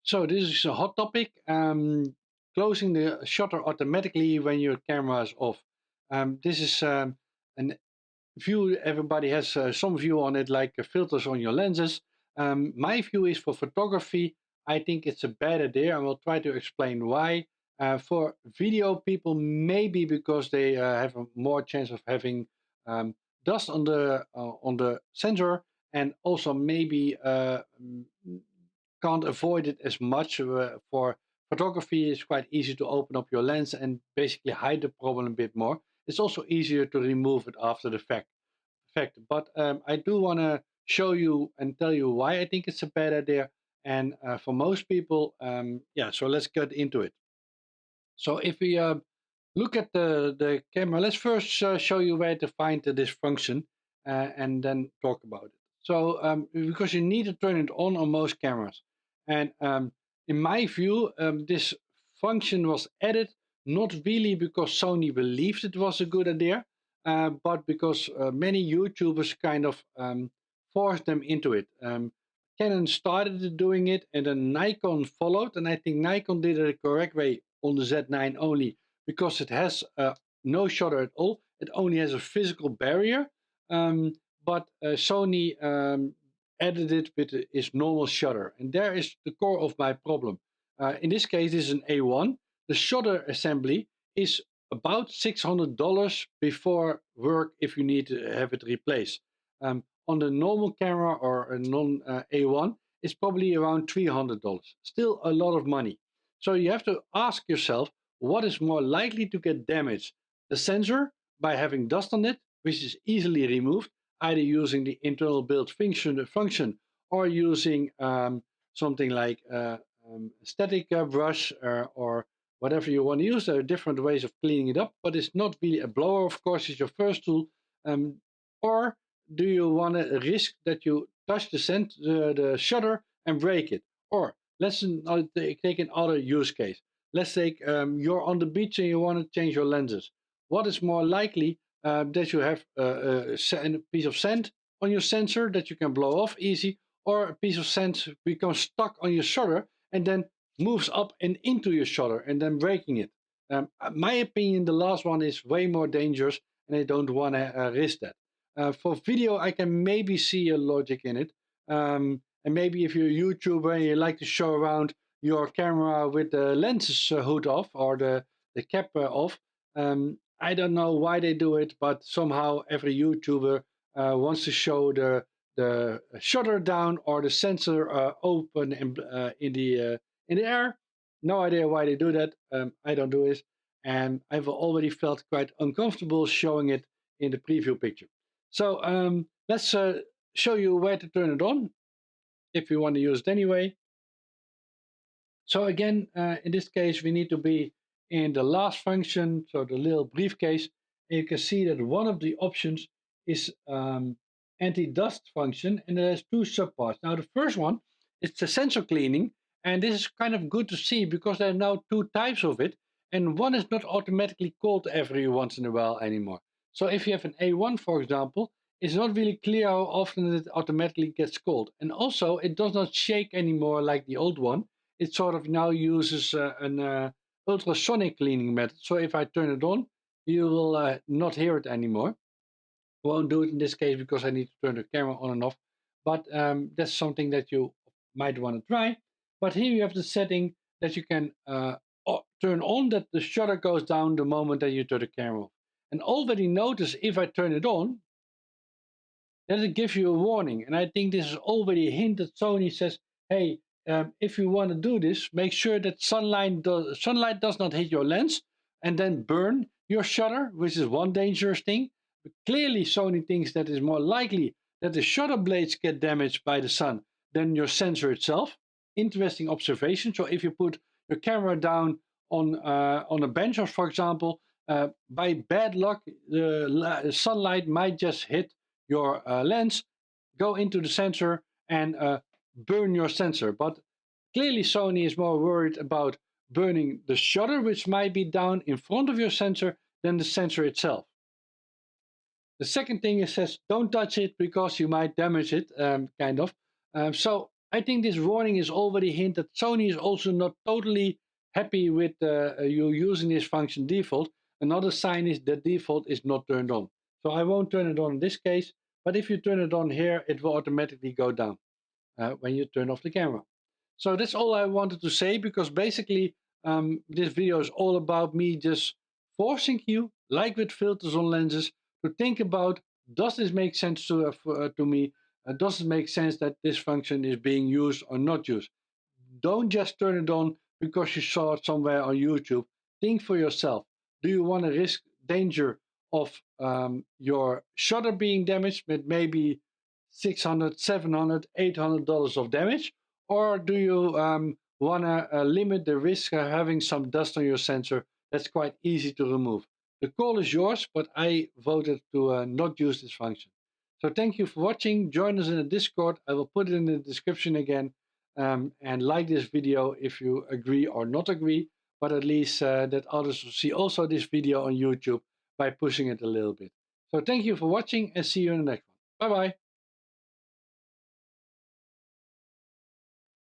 So this is a hot topic. Closing the shutter automatically when your camera is off. This is an view. Everybody has some view on it, like filters on your lenses. My view is for photography. I think it's a bad idea, and we'll try to explain why. For video people, maybe because they have a more chance of having um, dust on the sensor, and also maybe can't avoid it as much. For photography, it's quite easy to open up your lens and basically hide the problem a bit more. It's also easier to remove it after the fact. But I do want to show you and tell you why I think it's a bad idea. And for most people, yeah, so let's get into it. So if we look at the camera, let's first show you where to find this function and then talk about it. So because you need to turn it on most cameras. And in my view, this function was added not really because Sony believed it was a good idea, but because many YouTubers kind of forced them into it. Canon started doing it, and then Nikon followed, and I think Nikon did it the correct way on the Z9 only because it has no shutter at all. It only has a physical barrier, but Sony added it with its normal shutter, and there is the core of my problem. In this case, this is an A1. The shutter assembly is about $600 before work if you need to have it replaced. On the normal camera or a non A1, it's probably around $300. Still a lot of money. So you have to ask yourself, what is more likely to get damaged? The sensor by having dust on it, which is easily removed, either using the internal build function or using something like static brush or whatever you want to use. There are different ways of cleaning it up, but it's not really a blower, of course, it's your first tool. Or do you want to risk that you touch the shutter and break it? Or let's take another use case. Let's take you're on the beach and you want to change your lenses. What is more likely that you have a piece of sand on your sensor that you can blow off easy, or a piece of sand becomes stuck on your shutter and then moves up and into your shutter and then breaking it. My opinion, the last one is way more dangerous, and I don't want to risk that. For video, I can maybe see a logic in it. And maybe if you're a YouTuber and you like to show around your camera with the lenses hood off or the cap off, I don't know why they do it, but somehow every YouTuber wants to show the shutter down or the sensor open in the air. No idea why they do that. I don't do it, and I've already felt quite uncomfortable showing it in the preview picture. So let's show you where to turn it on if you want to use it anyway. So again, in this case, we need to be in the last function, so the little briefcase. And you can see that one of the options is anti-dust function, and there's two subparts. Now the first one is the sensor cleaning, and this is kind of good to see because there are now two types of it, and one is not automatically called every once in a while anymore. So if you have an A1, for example, it's not really clear how often it automatically gets called. And also, it does not shake anymore like the old one. It sort of now uses an ultrasonic cleaning method. So if I turn it on, you will not hear it anymore. Won't do it in this case because I need to turn the camera on and off. But that's something that you might want to try. But here you have the setting that you can turn on, that the shutter goes down the moment that you turn the camera off. And already notice if I turn it on, that it gives you a warning. And I think this is already a hint that Sony says, hey, if you want to do this, make sure that sunlight does not hit your lens and then burn your shutter, which is one dangerous thing. But clearly, Sony thinks that it's more likely that the shutter blades get damaged by the sun than your sensor itself. Interesting observation. So if you put your camera down on a bench, or for example, by bad luck, the sunlight might just hit your lens, go into the sensor, and burn your sensor. But clearly, Sony is more worried about burning the shutter, which might be down in front of your sensor, than the sensor itself. The second thing it says, don't touch it because you might damage it, kind of. So I think this warning is already hint that Sony is also not totally happy with you using this function default. Another sign is that default is not turned on. So I won't turn it on in this case, but if you turn it on here, it will automatically go down when you turn off the camera. So that's all I wanted to say, because basically this video is all about me just forcing you, like with filters on lenses, to think about, does this make sense to me? Does it make sense that this function is being used or not used? Don't just turn it on because you saw it somewhere on YouTube. Think for yourself. Do you want to risk danger of your shutter being damaged with maybe $600, $700, $800 of damage? Or do you want to limit the risk of having some dust on your sensor that's quite easy to remove? The call is yours, but I voted to not use this function. So thank you for watching. Join us in the Discord. I will put it in the description again. And like this video if you agree or not agree, but at least that others will see also this video on YouTube by pushing it a little bit. So thank you for watching and see you in the next one. Bye bye.